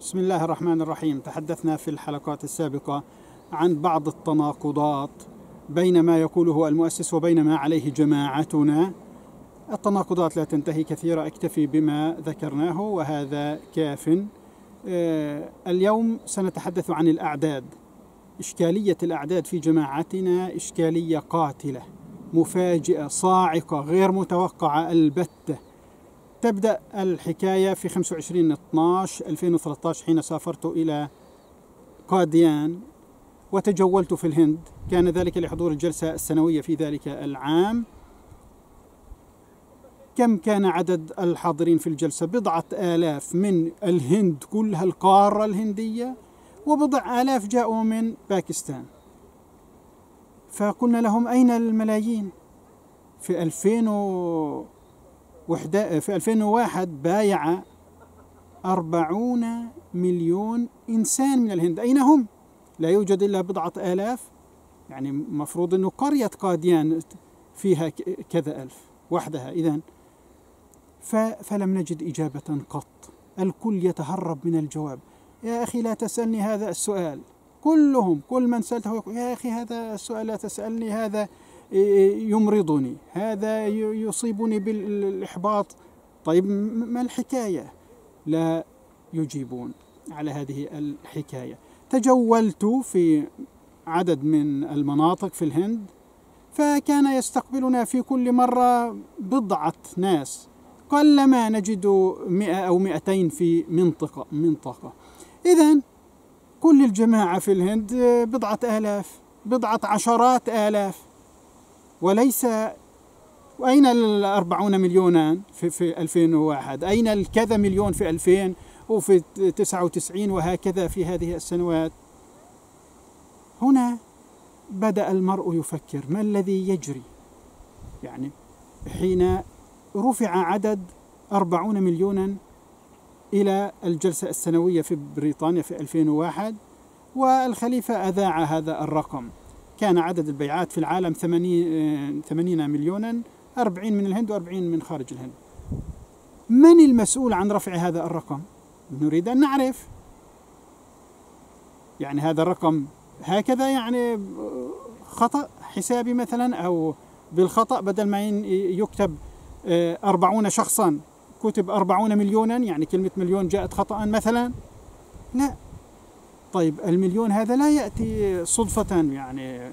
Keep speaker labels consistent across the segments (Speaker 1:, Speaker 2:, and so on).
Speaker 1: بسم الله الرحمن الرحيم. تحدثنا في الحلقات السابقة عن بعض التناقضات بين ما يقوله المؤسس وبين ما عليه جماعتنا. التناقضات لا تنتهي، كثيرة، أكتفي بما ذكرناه وهذا كاف. اليوم سنتحدث عن الأعداد. إشكالية الأعداد في جماعتنا إشكالية قاتلة، مفاجئة، صاعقة، غير متوقعة البتة. تبدأ الحكاية في 25/12/2013 حين سافرت إلى قاديان وتجولت في الهند. كان ذلك لحضور الجلسة السنوية في ذلك العام. كم كان عدد الحاضرين في الجلسة؟ 10,000 من الهند كلها، القارة الهندية، وبضع آلاف جاءوا من باكستان. فقلنا لهم أين الملايين؟ في 2001 بايع 40 مليون إنسان من الهند. أين هم؟ لا يوجد إلا 10,000. يعني مفروض أنه قرية قاديان فيها كذا ألف وحدها. إذن فلم نجد إجابة قط. الكل يتهرب من الجواب. يا أخي لا تسألني هذا السؤال. كلهم، كل من سألته يقول يا أخي هذا السؤال لا تسألني، هذا يمرضني، هذا يصيبني بالإحباط. طيب ما الحكاية؟ لا يجيبون على هذه الحكاية. تجولت في عدد من المناطق في الهند، فكان يستقبلنا في كل مرة بضعة ناس، قلما نجد 100 أو 200 في منطقة. إذن كل الجماعة في الهند 10,000، بضعة عشرات آلاف، وليس. أين 40 مليونا في 2001؟ أين الكذا مليون في 2000 وفي 99 وهكذا في هذه السنوات؟ هنا بدأ المرء يفكر ما الذي يجري. يعني حين رفع عدد 40 مليونا إلى الجلسة السنوية في بريطانيا في 2001، والخليفة أذاع هذا الرقم. كان عدد البيعات في العالم 80 مليونا، 40 من الهند و40 من خارج الهند. من المسؤول عن رفع هذا الرقم؟ نريد أن نعرف. يعني هذا الرقم هكذا يعني خطأ حسابي مثلا، أو بالخطأ بدل ما يكتب 40 شخصا كتب 40 مليونا، يعني كلمة مليون جاءت خطأ مثلا. لا. طيب المليون هذا لا يأتي صدفة. يعني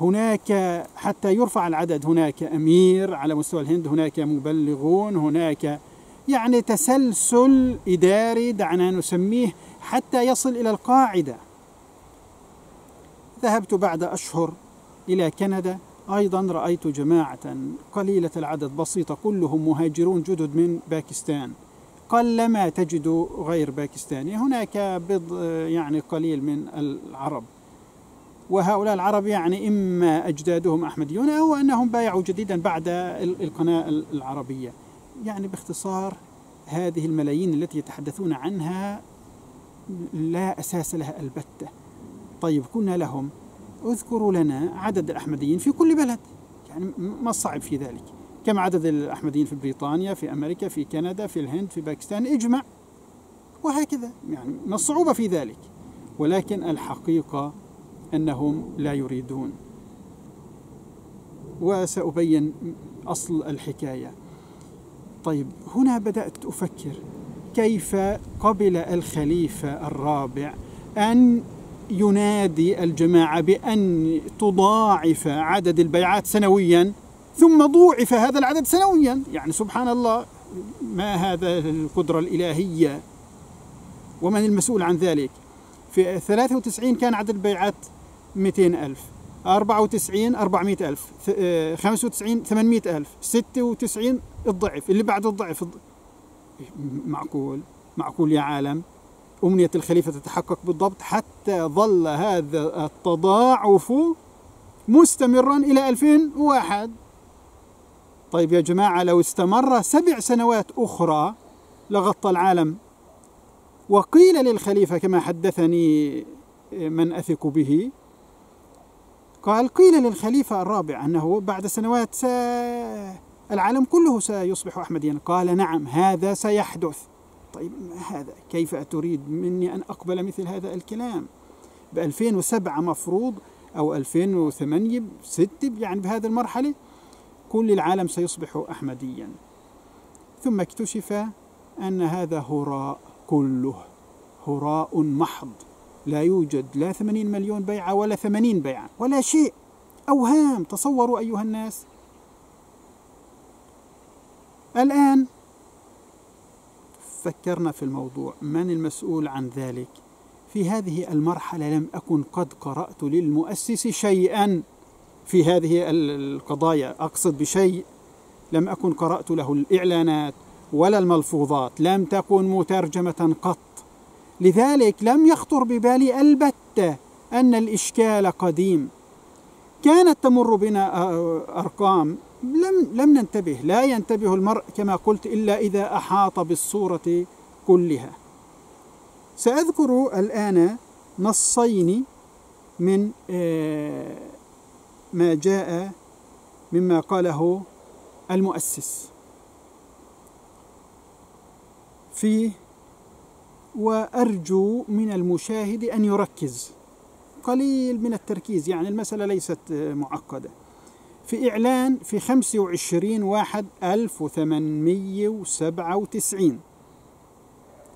Speaker 1: هناك حتى يرفع العدد هناك أمير على مستوى الهند، هناك مبلغون، هناك يعني تسلسل إداري دعنا نسميه حتى يصل إلى القاعدة. ذهبت بعد أشهر إلى كندا، أيضا رأيت جماعة قليلة العدد، بسيطة، كلهم مهاجرون جدد من باكستان. قلما تجد غير باكستاني. هناك يعني قليل من العرب، وهؤلاء العرب يعني إما أجدادهم أحمديون أو أنهم بايعوا جديدا بعد القناة العربية. يعني باختصار هذه الملايين التي يتحدثون عنها لا أساس لها البتة. طيب قلنا لهم اذكروا لنا عدد الأحمديين في كل بلد، يعني ما الصعب في ذلك؟ كم عدد الأحمديين في بريطانيا، في أمريكا، في كندا، في الهند، في باكستان؟ اجمع، وهكذا. يعني ما الصعوبة في ذلك؟ ولكن الحقيقة أنهم لا يريدون، وسأبين أصل الحكاية. طيب هنا بدأت أفكر كيف قبل الخليفة الرابع أن ينادي الجماعة بأن تضاعف عدد البيعات سنويا، ثم ضوعف هذا العدد سنويا. يعني سبحان الله، ما هذا القدرة الإلهية؟ ومن المسؤول عن ذلك؟ في 93 كان عدد البيعات 200,000، 94 400,000، 95 800,000، 96 الضعف، اللي بعد الضعف. معقول يا عالم؟ أمنية الخليفة تتحقق بالضبط حتى ظل هذا التضاعف مستمرا إلى 2001. طيب يا جماعة، لو استمر 7 سنوات أخرى لغطى العالم. وقيل للخليفة كما حدثني من أثق به، قيل للخليفة الرابع أنه بعد سنوات العالم كله سيصبح أحمديا. قال نعم، هذا سيحدث. طيب هذا كيف تريد مني أن أقبل مثل هذا الكلام؟ ب2007 مفروض أو 2008 6 يعني بهذه المرحلة كل العالم سيصبح أحمديا. ثم اكتشف أن هذا هراء، كله هراء محض، لا يوجد لا 80 مليون بيعة ولا 80 بيعة ولا شيء، أوهام. تصوروا أيها الناس. الآن فكرنا في الموضوع، من المسؤول عن ذلك؟ في هذه المرحلة لم أكن قد قرأت للمؤسس شيئا في هذه القضايا، أقصد بشيء لم أكن قرأت له الإعلانات ولا الملفوظات، لم تكن مترجمة قط. لذلك لم يخطر ببالي البتة أن الإشكال قديم. كانت تمر بنا أرقام لم ننتبه، لا ينتبه المرء كما قلت إلا إذا أحاط بالصورة كلها. سأذكر الآن نصين من ما جاء مما قاله المؤسس فيه، وأرجو من المشاهد أن يركز قليل من التركيز، يعني المسألة ليست معقدة. في إعلان في 25/1/1897،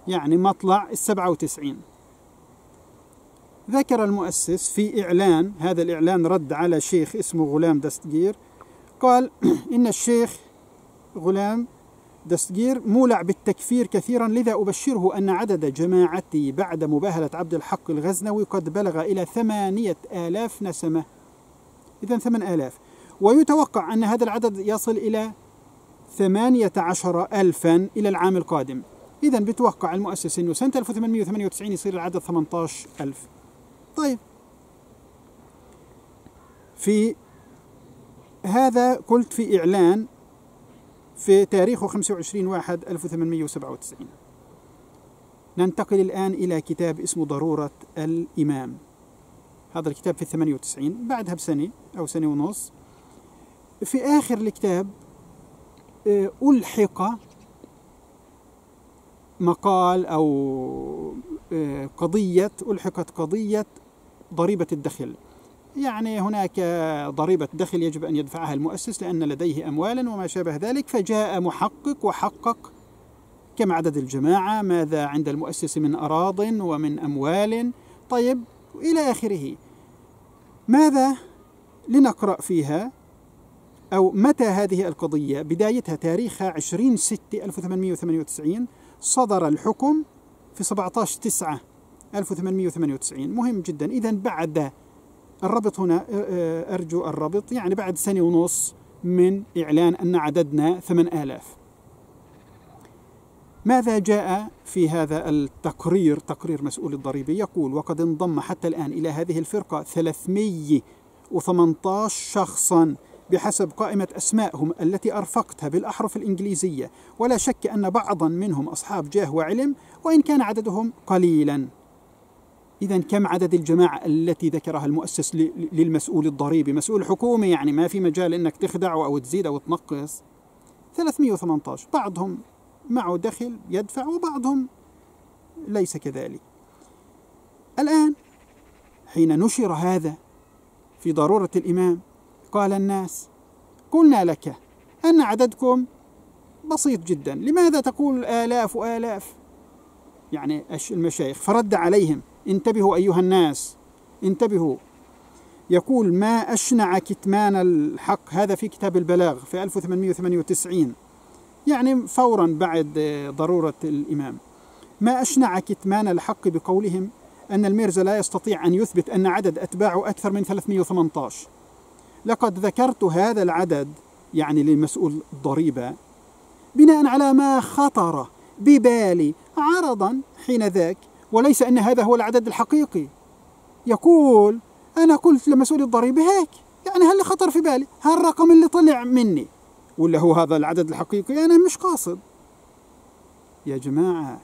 Speaker 1: يعني مطلع 97، ذكر المؤسس في إعلان، هذا الإعلان رد على شيخ اسمه غلام دستجير، قال إن الشيخ غلام دستجير مولع بالتكفير كثيرا، لذا أبشره أن عدد جماعتي بعد مباهلة عبد الحق الغزنوي قد بلغ إلى 8000 نسمة، إذن 8000، ويتوقع أن هذا العدد يصل إلى 18,000 إلى العام القادم. إذن بتوقع المؤسس أنه سنة 1898 يصير العدد 18,000. طيب، في هذا قلت في إعلان في تاريخه 25/1/1897. ننتقل الآن إلى كتاب اسمه ضرورة الإمام. هذا الكتاب في 98، بعدها بسنة أو سنة ونص. في آخر الكتاب ألحق مقال أو ألحقت قضية ضريبة الدخل. يعني هناك ضريبة دخل يجب أن يدفعها المؤسس لأن لديه أموالا وما شابه ذلك، فجاء محقق وحقق كم عدد الجماعة، ماذا عند المؤسس من أراضٍ ومن أموال، طيب إلى آخره. ماذا لنقرأ فيها أو متى هذه القضية؟ بدايتها تاريخها 20/6/1898، صدر الحكم في 17/9/1898. مهم جدا. إذن بعد الربط هنا، أرجو الربط، يعني بعد سنة ونص من إعلان أن عددنا 8000. ماذا جاء في هذا التقرير؟ تقرير مسؤول الضريبة يقول: وقد انضم حتى الآن إلى هذه الفرقة 318 شخصا بحسب قائمة أسمائهم التي أرفقتها بالأحرف الإنجليزية، ولا شك أن بعضا منهم أصحاب جاه وعلم وإن كان عددهم قليلا. إذن كم عدد الجماعة التي ذكرها المؤسس للمسؤول الضريبي؟ مسؤول حكومي، يعني ما في مجال أنك تخدعه أو تزيد أو تنقص. 318، بعضهم معه دخل يدفع وبعضهم ليس كذلك. الآن حين نشر هذا في ضرورة الإمام، قال الناس: قلنا لك أن عددكم بسيط جدا، لماذا تقول آلاف وآلاف؟ يعني المشايخ. فرد عليهم: انتبهوا أيها الناس، انتبهوا. يقول: ما أشنع كتمان الحق. هذا في كتاب البلاغ في 1898، يعني فورا بعد ضرورة الإمام. ما أشنع كتمان الحق بقولهم أن الميرزا لا يستطيع أن يثبت أن عدد أتباعه أكثر من 318. لقد ذكرت هذا العدد، يعني للمسؤول الضريبة، بناء على ما خطر ببالي عرضا حين ذاك، وليس أن هذا هو العدد الحقيقي. يقول: أنا قلت لمسؤول الضريبة هيك، يعني هل خطر في بالي هالرقم اللي طلع مني ولا هو هذا العدد الحقيقي؟ أنا مش قاصد. يا جماعة،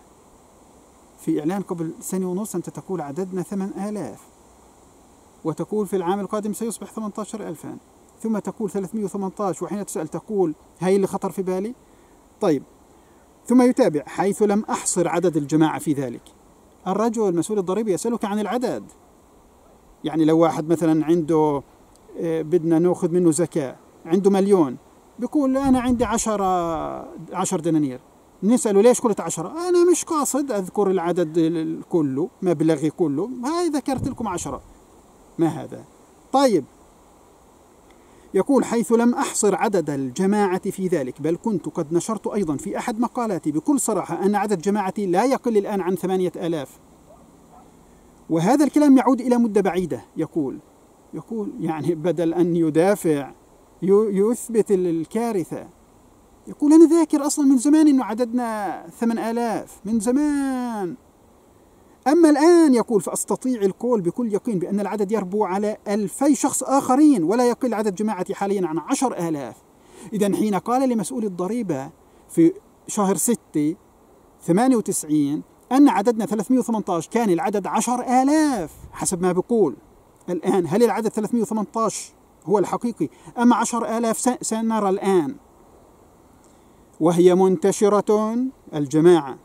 Speaker 1: في إعلان قبل سنة ونص أنت تقول عددنا 8000، وتقول في العام القادم سيصبح 18,000، ثم تقول 318، وحين تسأل تقول هاي اللي خطر في بالي. طيب، ثم يتابع: حيث لم أحصر عدد الجماعة في ذلك. الرجل مسؤول الضريبة يسألك عن العدد. يعني لو واحد مثلا عنده بدنا نأخذ منه زكاة، عنده 1,000,000، بيقول أنا عندي 10 دنانير. نسأله: ليش قلت 10؟ أنا مش قاصد أذكر العدد كله، مبلغي كله، هاي ذكرت لكم 10. ما هذا؟ طيب، يقول: حيث لم أحصر عدد الجماعة في ذلك، بل كنت قد نشرت أيضا في أحد مقالاتي بكل صراحة أن عدد جماعتي لا يقل الآن عن 8,000. وهذا الكلام يعود إلى مدة بعيدة. يقول يعني بدل أن يدافع يثبت الكارثة. يقول: أنا ذاكر أصلا من زمان أنه عددنا 8,000 من زمان. أما الآن يقول فأستطيع القول بكل يقين بأن العدد يربو على 2,000 شخص آخرين، ولا يقل عدد جماعتي حاليا عن 10,000. إذن حين قال لمسؤول الضريبة في شهر 6/98 أن عددنا 318، كان العدد 10,000 حسب ما بيقول. الآن هل العدد 318 هو الحقيقي أم 10,000؟ سنرى الآن. وهي منتشرة الجماعة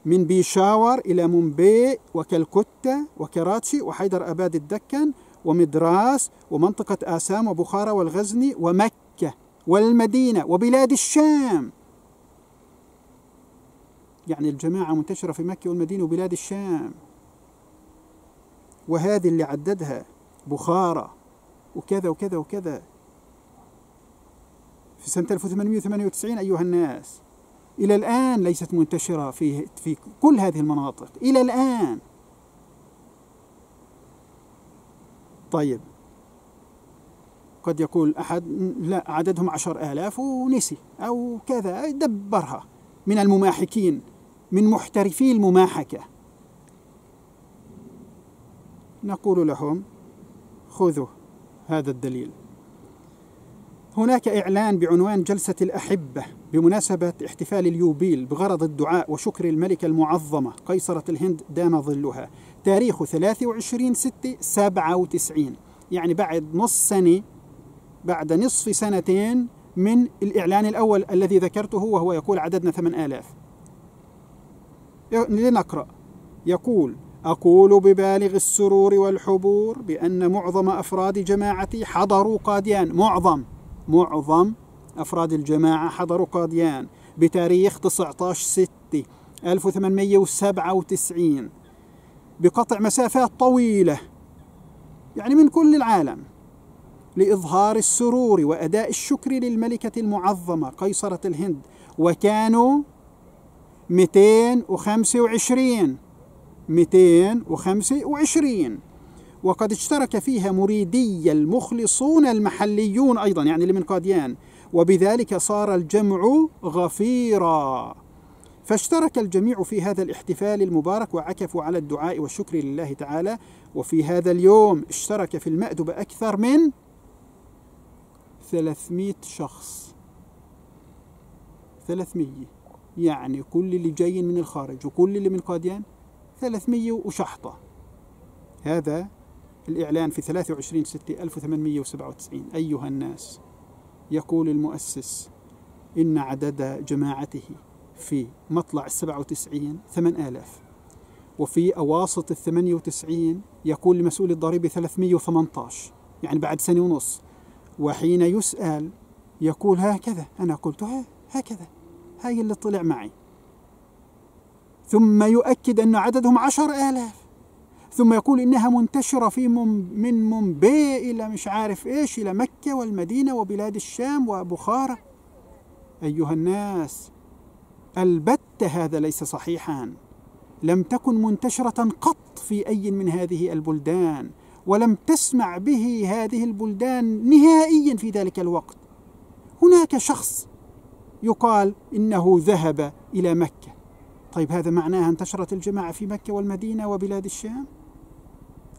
Speaker 1: من بيشاور إلى مومباي وكالكتة وكراتشي وحيدر أباد الدكن ومدراس ومنطقة آسام وبخارى والغزني ومكة والمدينة وبلاد الشام. يعني الجماعة منتشرة في مكة والمدينة وبلاد الشام. وهذه اللي عددها بخارى وكذا وكذا وكذا في سنة 1898 أيها الناس. إلى الآن ليست منتشرة في كل هذه المناطق إلى الآن. طيب، قد يقول أحد: لا، عددهم 10,000 ونسي أو كذا، دبرها من المماحكين، من محترفي المماحكة. نقول لهم: خذوا هذا الدليل. هناك إعلان بعنوان جلسة الأحبة بمناسبة احتفال اليوبيل بغرض الدعاء وشكر الملكة المعظمة قيصرة الهند دام ظلها، تاريخه 23/6/97، يعني بعد نصف سنة، بعد نصف سنتين من الإعلان الأول الذي ذكرته، وهو يقول عددنا 8,000. لنقرأ. يقول: أقول ببالغ السرور والحبور بأن معظم أفراد جماعتي حضروا قاديان. معظم أفراد الجماعة حضروا قاديان بتاريخ 19/6/1897 بقطع مسافات طويلة، يعني من كل العالم، لإظهار السرور وأداء الشكر للملكة المعظمة قيصرة الهند. وكانوا 225، وقد اشترك فيها مريدي المخلصون المحليون أيضا، يعني اللي من قاديان، وبذلك صار الجمع غفيرا. فاشترك الجميع في هذا الاحتفال المبارك وعكفوا على الدعاء والشكر لله تعالى. وفي هذا اليوم اشترك في المأدبة أكثر من 300 شخص. 300، يعني كل اللي جايين من الخارج وكل اللي من قاديان 300 وشحطة. هذا الإعلان في 23/6/1897. أيها الناس، يقول المؤسس إن عدد جماعته في مطلع 97 8,000، وفي أواسط 98 يقول لمسؤول الضريبة 318، يعني بعد سنة ونص. وحين يسأل يقول: هكذا أنا قلت، هكذا، هاي اللي طلع معي. ثم يؤكد أن عددهم 10,000، ثم يقول إنها منتشرة من مومباي إلى مش عارف إيش، إلى مكة والمدينة وبلاد الشام وبخارى. أيها الناس، البتة هذا ليس صحيحا. لم تكن منتشرة قط في أي من هذه البلدان، ولم تسمع به هذه البلدان نهائيا في ذلك الوقت. هناك شخص يقال إنه ذهب إلى مكة. طيب، هذا معناها انتشرت الجماعة في مكة والمدينة وبلاد الشام؟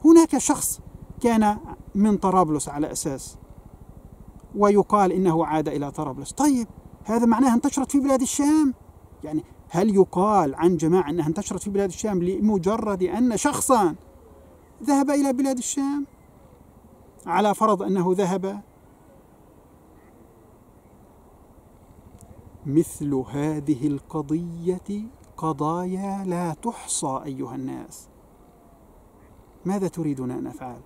Speaker 1: هناك شخص كان من طرابلس على أساس، ويقال إنه عاد إلى طرابلس. طيب، هذا معناها انتشرت في بلاد الشام؟ يعني هل يقال عن جماعة أنها انتشرت في بلاد الشام لمجرد أن شخصا ذهب إلى بلاد الشام، على فرض أنه ذهب مثل هذه القضية قضايا لا تحصى أيها الناس. ماذا تريدون أن أفعل؟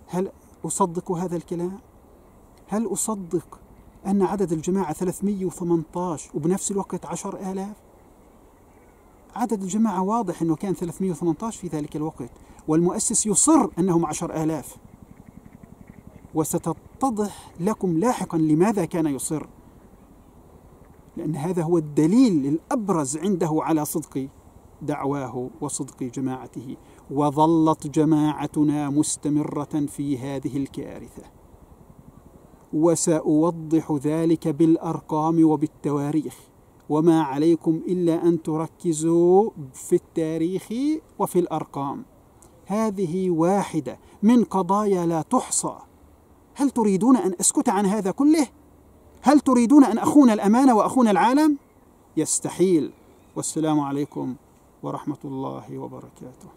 Speaker 1: هل أصدق هذا الكلام؟ هل أصدق أن عدد الجماعة 318 وبنفس الوقت 10,000؟ عدد الجماعة واضح أنه كان 318 في ذلك الوقت، والمؤسس يصر أنهم 10,000، وستتضح لكم لاحقا لماذا كان يصر، لأن هذا هو الدليل الأبرز عنده على صدق دعواه وصدق جماعته. وظلت جماعتنا مستمرة في هذه الكارثة، وسأوضح ذلك بالأرقام وبالتواريخ، وما عليكم إلا أن تركزوا في التاريخ وفي الأرقام. هذه واحدة من قضايا لا تحصى. هل تريدون أن أسكت عن هذا كله؟ هل تريدون أن أخون الأمانة وأخون العالم؟ يستحيل. والسلام عليكم ورحمة الله وبركاته.